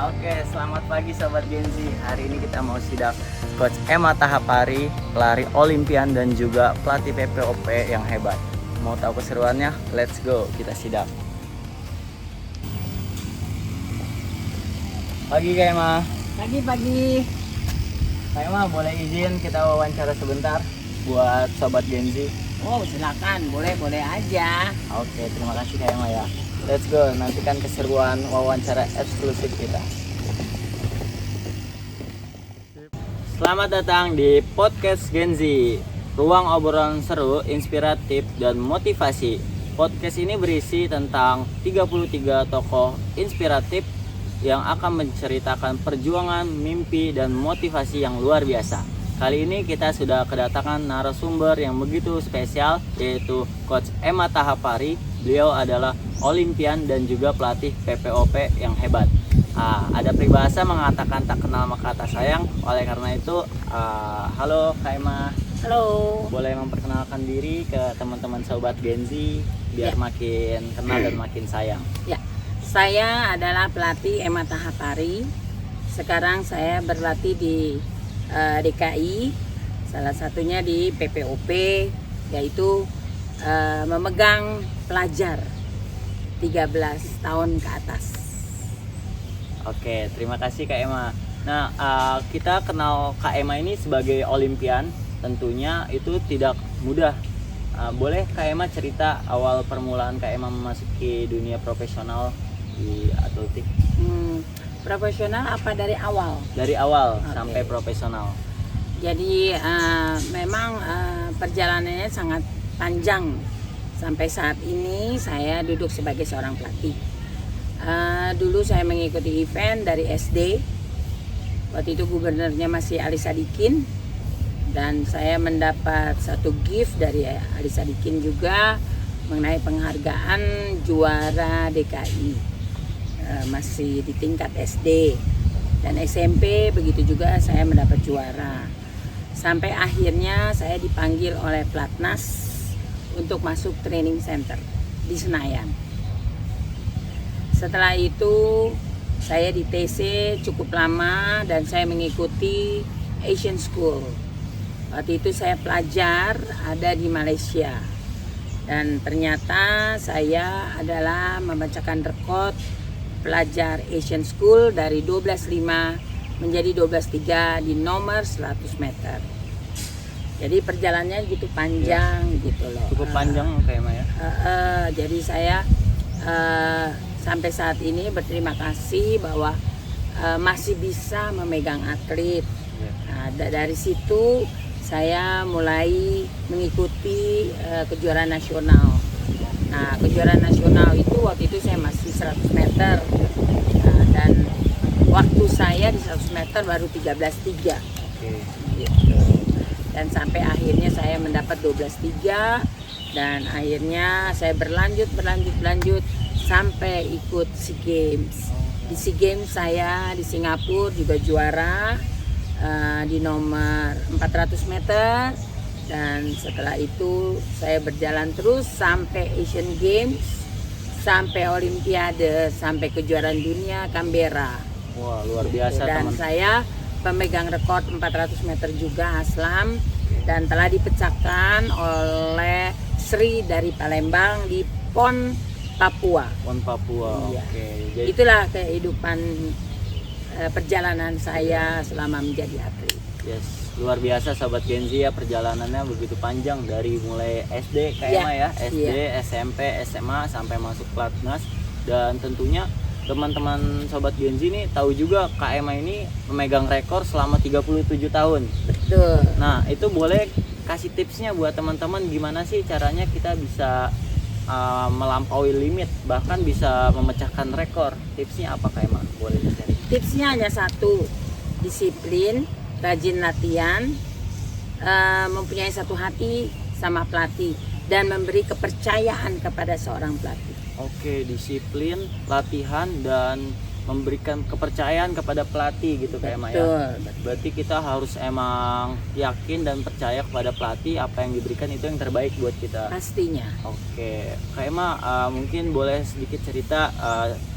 Oke, selamat pagi Sobat Genzi. Hari ini kita mau sidak Coach Emma Tahapari, pelari Olimpian dan juga pelatih PPOP yang hebat. Mau tahu keseruannya? Let's go, kita sidak. Pagi Kak Emma. Pagi-pagi. Kak Emma, boleh izin kita wawancara sebentar buat Sobat Genzi? Oh, silakan. Boleh aja. Oke, terima kasih Kak Emma ya. Let's go, nantikan keseruan wawancara eksklusif kita. Selamat datang di Podcast Genzi, ruang obrolan seru, inspiratif, dan motivasi. Podcast ini berisi tentang 33 tokoh inspiratif yang akan menceritakan perjuangan, mimpi, dan motivasi yang luar biasa. Kali ini kita sudah kedatangan narasumber yang begitu spesial, yaitu Coach Emma Tahapari. Beliau adalah Olimpian dan juga pelatih PPOP yang hebat. Ada peribahasa mengatakan tak kenal maka tak sayang. Oleh karena itu, halo Kak Emma. Halo. Boleh memperkenalkan diri ke teman-teman Sobat Genzi biar makin kenal dan makin sayang. Ya, saya adalah pelatih Emma Tahapari. Sekarang saya berlatih di DKI, salah satunya di PPOP, yaitu memegang pelajar 13 tahun ke atas. Oke, terima kasih Kak Emma. Nah, kita kenal Kak Emma ini sebagai Olimpian, tentunya itu tidak mudah. Boleh Kak Emma cerita awal permulaan Kak Emma memasuki dunia profesional di atletik? Profesional apa dari awal? Dari awal Oke. sampai profesional. Jadi memang perjalanannya sangat panjang. Sampai saat ini saya duduk sebagai seorang pelatih. Dulu saya mengikuti event dari SD. Waktu itu gubernurnya masih Ali Sadikin, dan saya mendapat satu gift dari Ali Sadikin juga mengenai penghargaan juara DKI. Masih di tingkat SD dan SMP, begitu juga saya mendapat juara. Sampai akhirnya saya dipanggil oleh Platnas untuk masuk training center di Senayan. Setelah itu saya di TC cukup lama dan saya mengikuti Asian School. Waktu itu saya pelajar ada di Malaysia, dan ternyata saya adalah membacakan rekor pelajar Asian School dari 12.5 menjadi 12.3 di nomor 100 meter. Jadi perjalanannya gitu panjang gitu loh. Cukup panjang Kak Emma ya. Jadi saya sampai saat ini berterima kasih bahwa masih bisa memegang atlet. Nah, dari situ saya mulai mengikuti kejuaraan nasional. Nah, kejuaraan nasional itu waktu itu saya masih 100 meter. Dan waktu saya di 100 meter baru 13.3. Gitu. Dan sampai akhirnya saya mendapat 12.3, dan akhirnya saya berlanjut sampai ikut SEA Games. Di SEA Games saya di Singapura juga juara di nomor 400 meter. Dan setelah itu saya berjalan terus sampai Asian Games, sampai Olimpiade, sampai kejuaraan dunia Canberra. Wah, luar biasa Dan teman. saya pemegang rekor 400 meter juga Aslam, dan telah dipecahkan oleh Sri dari Palembang di PON Papua. PON Papua. Iya. Oke. Jadi Itulah kehidupan perjalanan saya selama menjadi atlet. yes, luar biasa Sobat Genzi ya, perjalanannya begitu panjang dari mulai SD Kak Emma ya, SD, SMP, SMA sampai masuk Platnas. Dan tentunya teman-teman Sobat Genzi nih tahu juga Kak Emma ini memegang rekor selama 37 tahun. Betul. Nah, itu boleh kasih tipsnya buat teman-teman gimana sih caranya kita bisa melampaui limit, bahkan bisa memecahkan rekor. Tipsnya apa Kak Emma? Boleh di-share? Tipsnya hanya satu, disiplin, rajin latihan, mempunyai satu hati sama pelatih, dan memberi kepercayaan kepada seorang pelatih. Oke, disiplin, latihan, dan memberikan kepercayaan kepada pelatih gitu Kak Emma ya. Betul. Berarti kita harus emang yakin dan percaya kepada pelatih, apa yang diberikan itu yang terbaik buat kita. Pastinya. Oke, Kak Emma mungkin boleh sedikit cerita,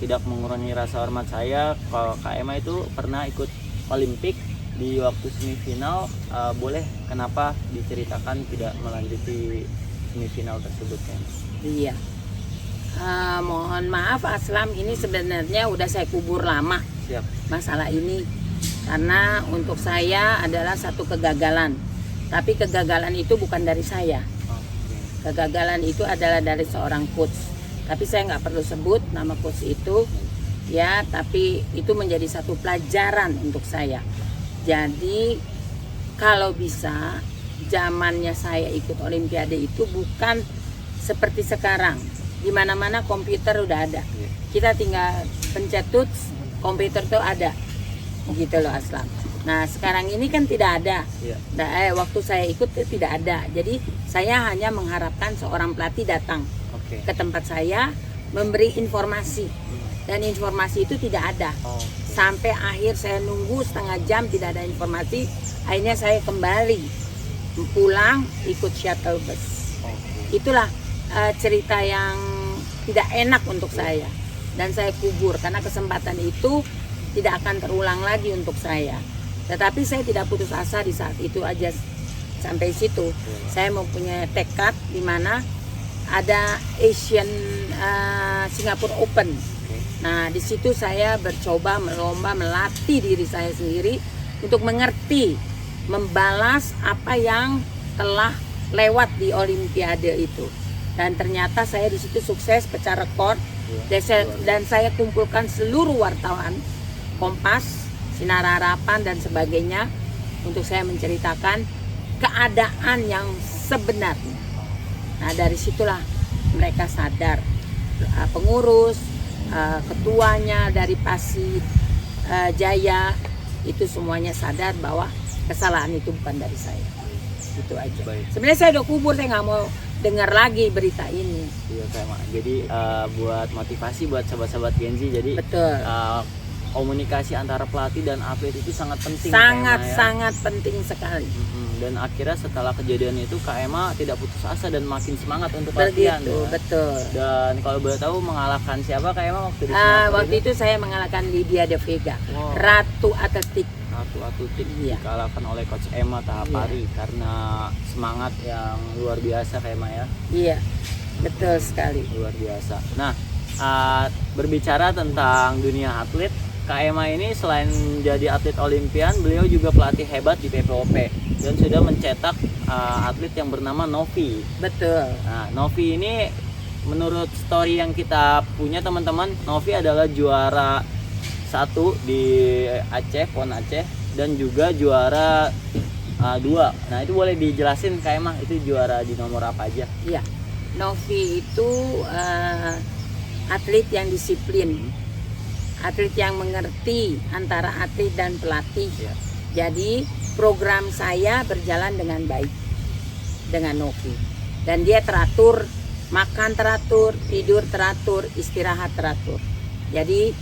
tidak mengurangi rasa hormat saya, kalau Kak Emma itu pernah ikut Olimpik di waktu semifinal, boleh kenapa diceritakan tidak melanjuti semifinal tersebut kan? Iya. Mohon maaf Aslam, ini sebenarnya udah saya kubur lama Siap. masalah ini, karena untuk saya adalah satu kegagalan. Tapi kegagalan itu bukan dari saya. Oke. Kegagalan itu adalah dari seorang coach. Tapi saya nggak perlu sebut nama coach itu, ya. Tapi itu menjadi satu pelajaran untuk saya. Jadi kalau bisa zamannya saya ikut Olimpiade itu bukan seperti sekarang. Di mana-mana komputer udah ada. Iya. Kita tinggal pencet touch, komputer tuh ada. Gitu loh Aslam. Nah, sekarang ini kan tidak ada. Iya. Waktu saya ikut itu tidak ada. Jadi saya hanya mengharapkan seorang pelatih datang Oke. ke tempat saya memberi informasi. Dan informasi itu tidak ada. Oh. Sampai akhir saya nunggu setengah jam tidak ada informasi. Akhirnya saya kembali pulang ikut shuttle bus. Oke. Itulah cerita yang tidak enak untuk saya, dan saya kubur karena kesempatan itu tidak akan terulang lagi untuk saya. Tetapi saya tidak putus asa di saat itu aja. Sampai situ saya mempunyai tekad di mana ada Asian Singapore Open. Nah, di situ saya bercoba melomba melatih diri saya sendiri untuk mengerti, membalas apa yang telah lewat di Olimpiade itu. Dan ternyata saya di situ sukses pecah rekor. Dan saya kumpulkan seluruh wartawan Kompas, Sinar Harapan dan sebagainya untuk saya menceritakan keadaan yang sebenarnya. Nah, dari situlah mereka sadar, pengurus, ketuanya dari Pasir Jaya itu semuanya sadar bahwa kesalahan itu bukan dari saya. Itu aja. Baik. Sebenarnya saya udah kubur, saya nggak mau dengar lagi berita ini. Iya Kak Emma. Jadi buat motivasi buat sahabat-sahabat Genzi. Jadi Betul. Komunikasi antara pelatih dan atlet itu sangat penting. Sangat Kak Emma, ya. sangat penting sekali. Dan akhirnya setelah kejadian itu Kak Emma tidak putus asa dan makin semangat untuk latihan. Begitu, Ya. betul. Dan kalau boleh tahu mengalahkan siapa Kak Emma waktu di Singapura Waktu itu saya mengalahkan Lydia De Vega, Wow. Ratu Atletik. Ratu Atletik Iya. dikalahkan oleh Coach Emma Tahapari karena semangat yang luar biasa Kak Emma ya. Iya, betul sekali. Luar biasa. Nah, berbicara tentang dunia atlet, Kak Emma ini selain jadi atlet Olimpian, beliau juga pelatih hebat di PPOP dan sudah mencetak atlet yang bernama Novi. Betul. Nah, Novi ini menurut story yang kita punya teman-teman, Novi adalah juara 1 di Aceh, PON Aceh, dan juga juara 2. Nah, itu boleh dijelasin Kak Emma, itu juara di nomor apa aja? Iya. Novi itu atlet yang disiplin. Atlet yang mengerti antara atlet dan pelatih. Ya. Jadi program saya berjalan dengan baik dengan Novi. Dan dia teratur, makan teratur, tidur teratur, istirahat teratur. Jadi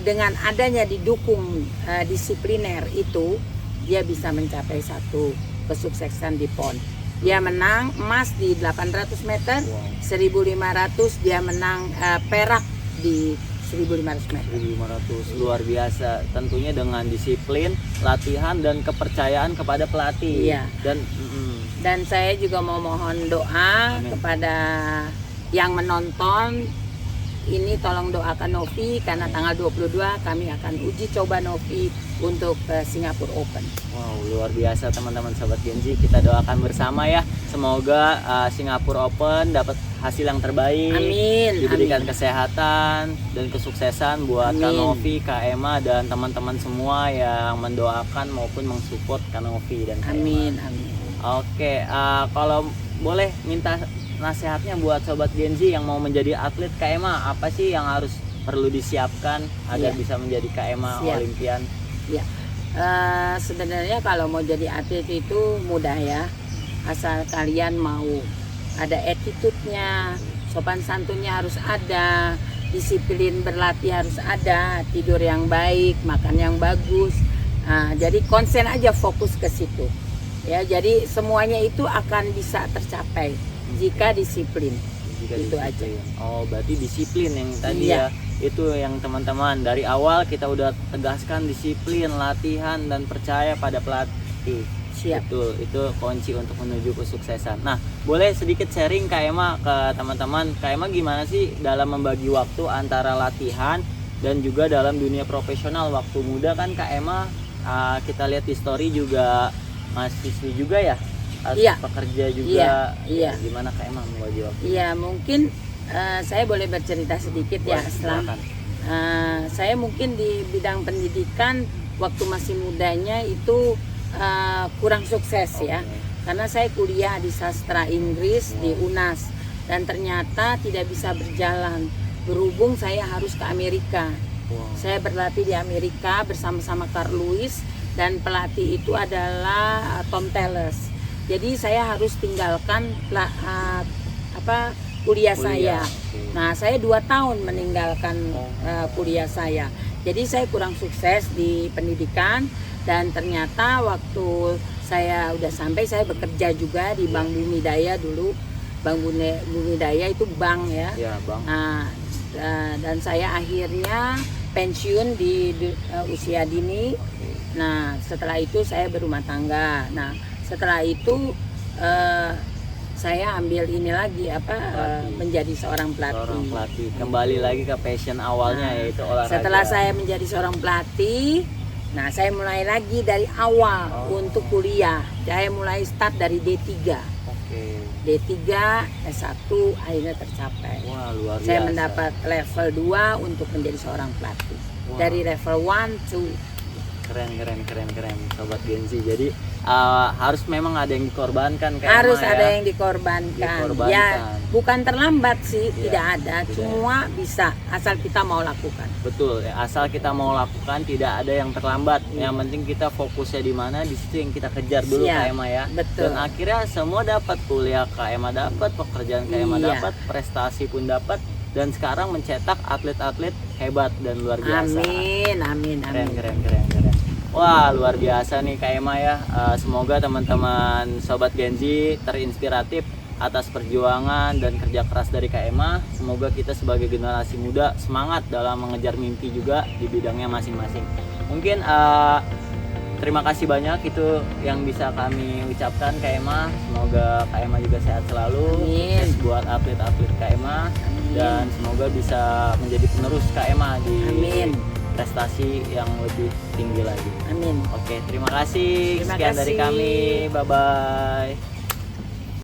dengan adanya didukung disipliner itu, dia bisa mencapai satu kesuksesan di PON. Dia menang emas di 800 meter, 1500 dia menang perak di 1500 meter. 1500, luar biasa. Tentunya dengan disiplin, latihan dan kepercayaan kepada pelatih. Iya. Dan saya juga mau mohon doa Amin. kepada yang menonton. Ini tolong doakan Novi karena tanggal 22 kami akan uji coba Novi untuk Singapore Open. Wow, luar biasa teman-teman sahabat Genzi. Kita doakan bersama ya. Semoga Singapore Open dapat hasil yang terbaik. Amin. Diberikan Amin. kesehatan dan kesuksesan buat Kak Amin. Novi, Kak Emma dan teman-teman semua yang mendoakan maupun mensupport Kak Novi dan Kak Emma. Amin. Amin. Oke, kalau boleh minta nasihatnya buat sobat Genzi yang mau menjadi atlet Kak Emma, apa sih yang harus perlu disiapkan agar Iya. bisa menjadi Kak Emma Siap. Olimpian? Ya, sebenarnya kalau mau jadi atlet itu mudah ya, asal kalian mau. Ada attitude-nya, sopan santunnya harus ada, disiplin berlatih harus ada, tidur yang baik, makan yang bagus. Nah, jadi konsen aja, fokus ke situ. Ya, jadi semuanya itu akan bisa tercapai jika disiplin. Jika Itu disiplin. Oh, berarti disiplin yang tadi Iya. ya. Itu yang teman-teman dari awal kita udah tegaskan disiplin, latihan dan percaya pada pelatih. Siap. Betul, itu kunci untuk menuju kesuksesan. Nah, boleh sedikit sharing Kak Ema ke teman-teman. Kak Ema gimana sih dalam membagi waktu antara latihan dan juga dalam dunia profesional? Waktu muda kan Kak Ema, kita lihat di story juga mahasiswi juga ya, Iya. pekerja juga. Iya. Gimana Kak Ema membagi waktu? Iya, mungkin saya boleh bercerita sedikit ya, Boleh, Islam. silakan. Saya mungkin di bidang pendidikan waktu masih mudanya itu kurang sukses ya, Oke. karena saya kuliah di sastra Inggris di UNAS dan ternyata tidak bisa berjalan berhubung saya harus ke Amerika. Wow. Saya berlatih di Amerika bersama-sama Carl Lewis dan pelatih itu adalah Tom Tellers. Jadi saya harus tinggalkan kuliah saya. Oke. Nah, saya 2 tahun meninggalkan kuliah saya. Jadi saya kurang sukses di pendidikan dan ternyata waktu saya udah sampai, saya bekerja juga di Bank Bumi Daya dulu. Bank Bumi Daya itu bank ya. Ya, Bang. Nah, dan saya akhirnya pensiun di usia dini. Nah, setelah itu saya berumah tangga. Nah, setelah itu saya ambil ini lagi menjadi seorang pelatih. Seorang pelatih. Kembali lagi ke passion awalnya, Nah, yaitu olahraga. Setelah saya menjadi seorang pelatih, nah saya mulai lagi dari awal untuk kuliah. Saya mulai start dari D3. Oke. D3, S1 akhirnya tercapai. Wah, luar biasa. Saya mendapat level 2 untuk menjadi seorang pelatih. Wah. Dari level 1 to Keren Sobat Genzi. Jadi harus memang ada yang dikorbankan kayak harus Ema ada ya. yang dikorbankan. Dikorbankan. Ya, bukan terlambat sih, Iya, tidak ada. tidak. Semua bisa asal kita mau lakukan. Betul, ya, asal kita mau lakukan tidak ada yang terlambat. Iya. Yang penting kita fokusnya di mana, di situ yang kita kejar dulu Siap. Kak Ema ya. Betul. Dan akhirnya semua dapat, kuliah Kak Ema dapat, pekerjaan Kak Ema Iya. dapat, prestasi pun dapat, dan sekarang mencetak atlet-atlet hebat dan luar biasa. Amin. Keren. Wah, luar biasa nih Kak Ema ya. Semoga teman-teman Sobat Genzi terinspiratif atas perjuangan dan kerja keras dari Kak Ema. Semoga kita sebagai generasi muda semangat dalam mengejar mimpi juga di bidangnya masing-masing. Mungkin terima kasih banyak itu yang bisa kami ucapkan Kak Ema. Semoga Kak Ema juga sehat selalu. Amin. Sukses buat atlet-atlet Kak Ema. Dan semoga bisa menjadi penerus Kak Ema di Amin. prestasi yang lebih tinggi lagi. Amin. Oke, terima kasih. Terima Sekian dari kasih. kami. Bye bye.